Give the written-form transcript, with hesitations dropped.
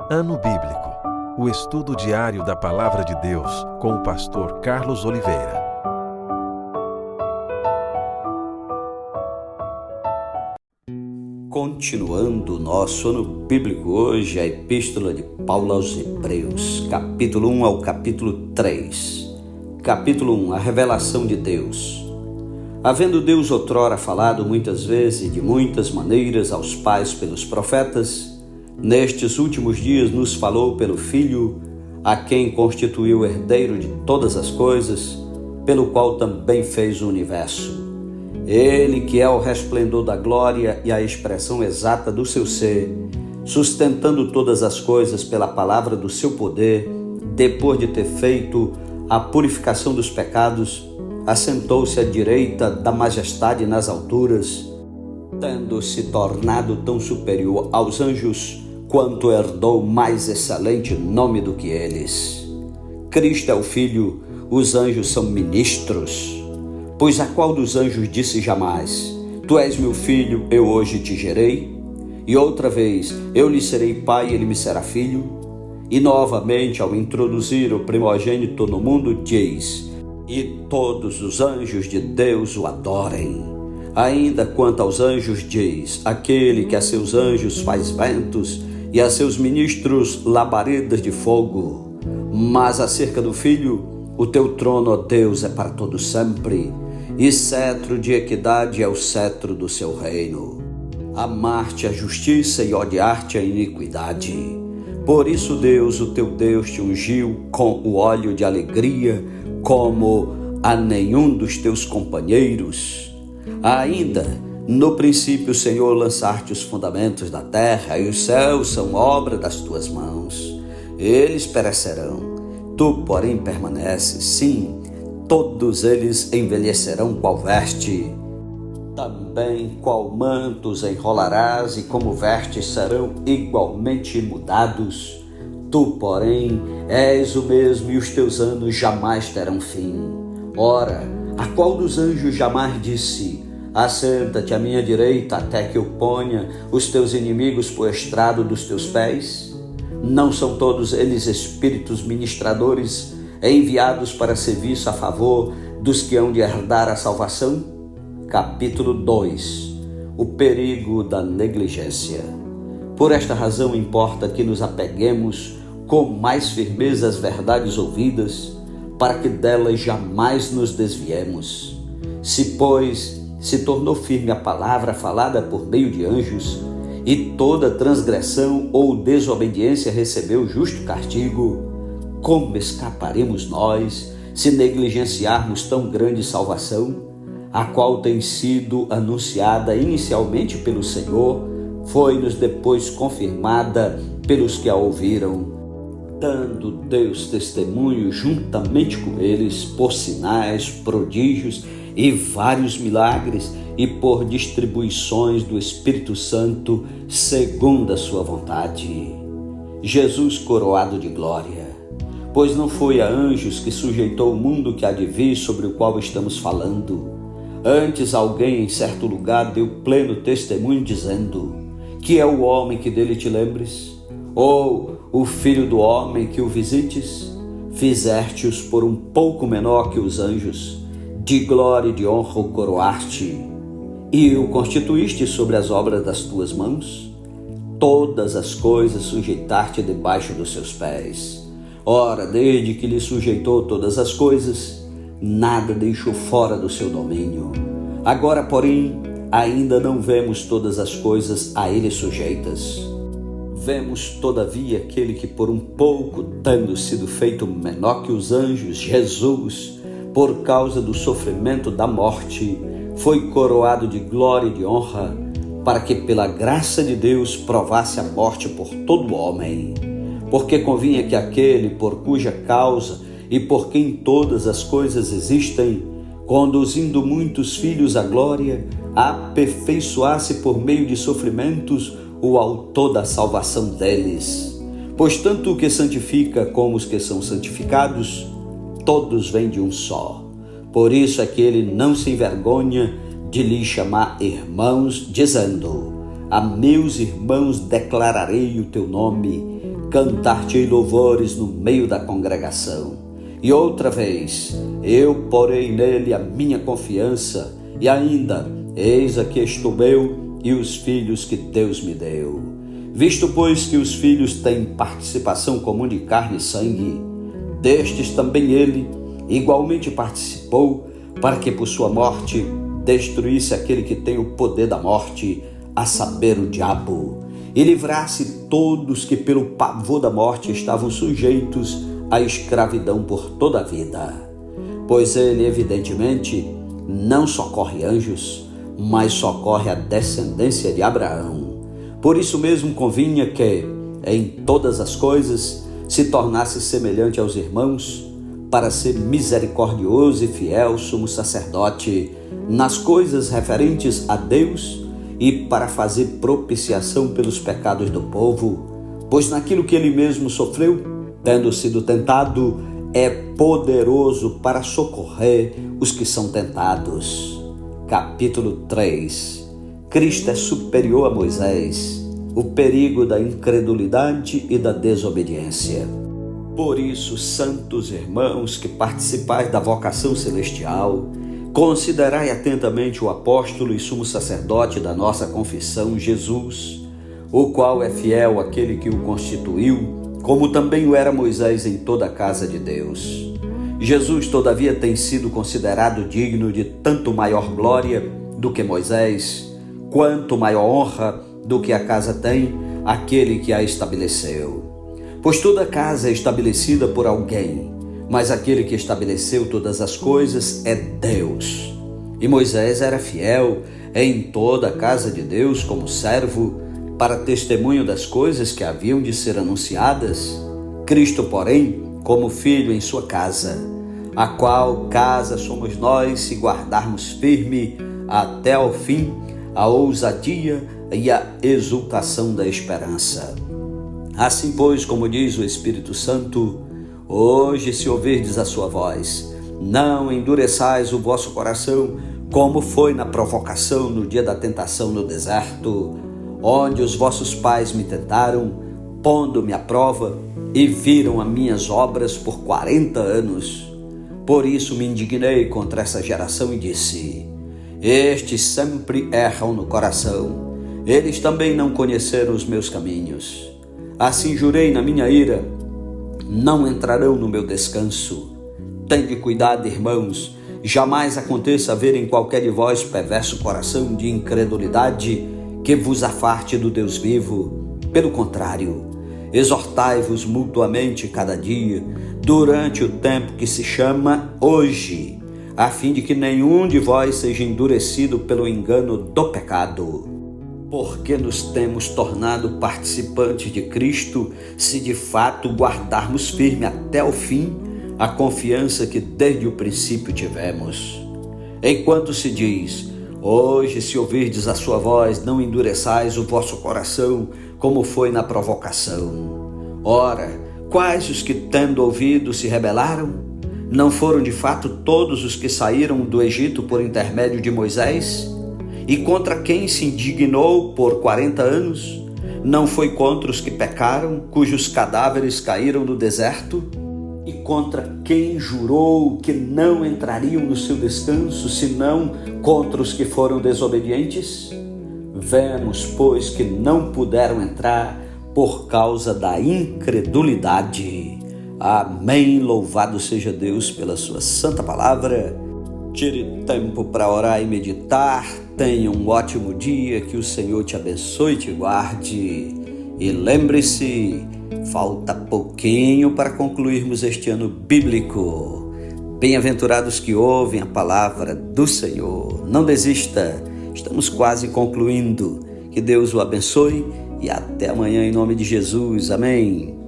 Ano Bíblico, o estudo diário da Palavra de Deus com o pastor Carlos Oliveira. Continuando o nosso ano bíblico, hoje a Epístola de Paulo aos Hebreus, capítulo 1 ao capítulo 3. Capítulo 1, a revelação de Deus. Havendo Deus outrora falado muitas vezes e de muitas maneiras aos pais pelos profetas, nestes últimos dias nos falou pelo Filho, a quem constituiu herdeiro de todas as coisas, pelo qual também fez o universo. Ele que é o resplendor da glória e a expressão exata do seu ser, sustentando todas as coisas pela palavra do seu poder, depois de ter feito a purificação dos pecados, assentou-se à direita da majestade nas alturas, tendo se tornado tão superior aos anjos, quanto herdou mais excelente nome do que eles. Cristo é o Filho, os anjos são ministros. Pois a qual dos anjos disse jamais: Tu és meu filho, eu hoje te gerei? E outra vez, eu lhe serei pai e ele me será filho? E novamente, ao introduzir o primogênito no mundo, diz: E todos os anjos de Deus o adorem. Ainda quanto aos anjos diz: Aquele que a seus anjos faz ventos e a seus ministros labaredas de fogo. Mas acerca do Filho, o teu trono, ó Deus, é para todo sempre, e cetro de equidade é o cetro do seu reino. Amar-te a justiça e odiar-te a iniquidade. Por isso Deus, o teu Deus, te ungiu com o óleo de alegria, como a nenhum dos teus companheiros. Ainda, no princípio, Senhor, lançaste os fundamentos da terra, e os céus são obra das tuas mãos. Eles perecerão, tu, porém, permaneces. Sim, todos eles envelhecerão qual veste. Também qual manto os enrolarás, e como vestes serão igualmente mudados. Tu, porém, és o mesmo, e os teus anos jamais terão fim. Ora, a qual dos anjos jamais disse: Assenta-te à minha direita, até que eu ponha os teus inimigos por estrado dos teus pés? Não são todos eles espíritos ministradores, enviados para serviço a favor dos que hão de herdar a salvação? Capítulo 2. O perigo da negligência. Por esta razão importa que nos apeguemos com mais firmeza às verdades ouvidas, para que delas jamais nos desviemos. Se, pois, se tornou firme a palavra falada por meio de anjos, e toda transgressão ou desobediência recebeu justo castigo, como escaparemos nós se negligenciarmos tão grande salvação, a qual tem sido anunciada inicialmente pelo Senhor, foi-nos depois confirmada pelos que a ouviram, dando Deus testemunho juntamente com eles por sinais, prodígios e vários milagres, e por distribuições do Espírito Santo segundo a sua vontade. Jesus coroado de glória. Pois não foi a anjos que sujeitou o mundo que há de vir, sobre o qual estamos falando. Antes alguém em certo lugar deu pleno testemunho, dizendo: Que é o homem que dele te lembres? Ou o filho do homem que o visites? Fizeste-os por um pouco menor que os anjos, de glória e de honra o coroaste, e o constituíste sobre as obras das tuas mãos? Todas as coisas sujeitaste debaixo dos seus pés. Ora, desde que lhe sujeitou todas as coisas, nada deixou fora do seu domínio. Agora, porém, ainda não vemos todas as coisas a ele sujeitas. Vemos, todavia, aquele que por um pouco, tendo sido feito menor que os anjos, Jesus, por causa do sofrimento da morte, foi coroado de glória e de honra, para que pela graça de Deus provasse a morte por todo homem. Porque convinha que aquele por cuja causa e por quem todas as coisas existem, conduzindo muitos filhos à glória, aperfeiçoasse por meio de sofrimentos o autor da salvação deles. Pois tanto o que santifica como os que são santificados, todos vêm de um só. Por isso é que ele não se envergonha de lhe chamar irmãos, dizendo: A meus irmãos declararei o teu nome. cantar-te-ei louvores no meio da congregação. E outra vez, eu porei nele a minha confiança, e ainda, eis aqui estou eu e os filhos que Deus me deu. Visto, pois, que os filhos têm participação comum de carne e sangue, destes também ele igualmente participou, para que por sua morte destruísse aquele que tem o poder da morte, a saber, o diabo, e livrasse todos que pelo pavor da morte estavam sujeitos à escravidão por toda a vida. Pois ele, evidentemente, não socorre anjos, mas socorre a descendência de Abraão. Por isso mesmo convinha que, em todas as coisas, se tornasse semelhante aos irmãos, para ser misericordioso e fiel sumo sacerdote nas coisas referentes a Deus e para fazer propiciação pelos pecados do povo, pois naquilo que ele mesmo sofreu, tendo sido tentado, é poderoso para socorrer os que são tentados. Capítulo 3. Cristo é superior a Moisés, o perigo da incredulidade e da desobediência. Por isso, santos irmãos que participais da vocação celestial, considerai atentamente o apóstolo e sumo sacerdote da nossa confissão, Jesus, o qual é fiel àquele que o constituiu, como também o era Moisés em toda a casa de Deus. Jesus, todavia, tem sido considerado digno de tanto maior glória do que Moisés, quanto maior honra do que a casa tem aquele que a estabeleceu. Pois toda casa é estabelecida por alguém, mas aquele que estabeleceu todas as coisas é Deus. E Moisés era fiel em toda a casa de Deus como servo, para testemunho das coisas que haviam de ser anunciadas. Cristo, porém, como filho em sua casa, a qual casa somos nós se guardarmos firme até ao fim a ousadia e a exultação da esperança. Assim, pois, como diz o Espírito Santo, hoje, se ouvirdes a sua voz, não endureçais o vosso coração, como foi na provocação no dia da tentação no deserto, onde os vossos pais me tentaram, pondo-me à prova, e viram as minhas obras por 40 anos. Por isso me indignei contra essa geração e disse: estes sempre erram no coração, eles também não conheceram os meus caminhos. Assim jurei na minha ira, não entrarão no meu descanso. Tende cuidado, irmãos, jamais aconteça haver em qualquer de vós perverso coração de incredulidade que vos afarte do Deus vivo. Pelo contrário, exortai-vos mutuamente cada dia, durante o tempo que se chama hoje, a fim de que nenhum de vós seja endurecido pelo engano do pecado. Porque nos temos tornado participantes de Cristo, se de fato guardarmos firme até o fim a confiança que desde o princípio tivemos. Enquanto se diz: hoje, se ouvirdes a sua voz, não endureçais o vosso coração, como foi na provocação. Ora, quais os que, tendo ouvido, se rebelaram? Não foram de fato todos os que saíram do Egito por intermédio de Moisés? E contra quem se indignou por 40 anos? Não foi contra os que pecaram, cujos cadáveres caíram no deserto? E contra quem jurou que não entrariam no seu descanso, senão contra os que foram desobedientes? Vemos, pois, que não puderam entrar por causa da incredulidade. Amém. Louvado seja Deus pela sua santa palavra. Tire tempo para orar e meditar. Tenha um ótimo dia, que o Senhor te abençoe e te guarde. E lembre-se, falta pouquinho para concluirmos este ano bíblico. Bem-aventurados que ouvem a palavra do Senhor. Não desista, estamos quase concluindo. Que Deus o abençoe e até amanhã em nome de Jesus. Amém.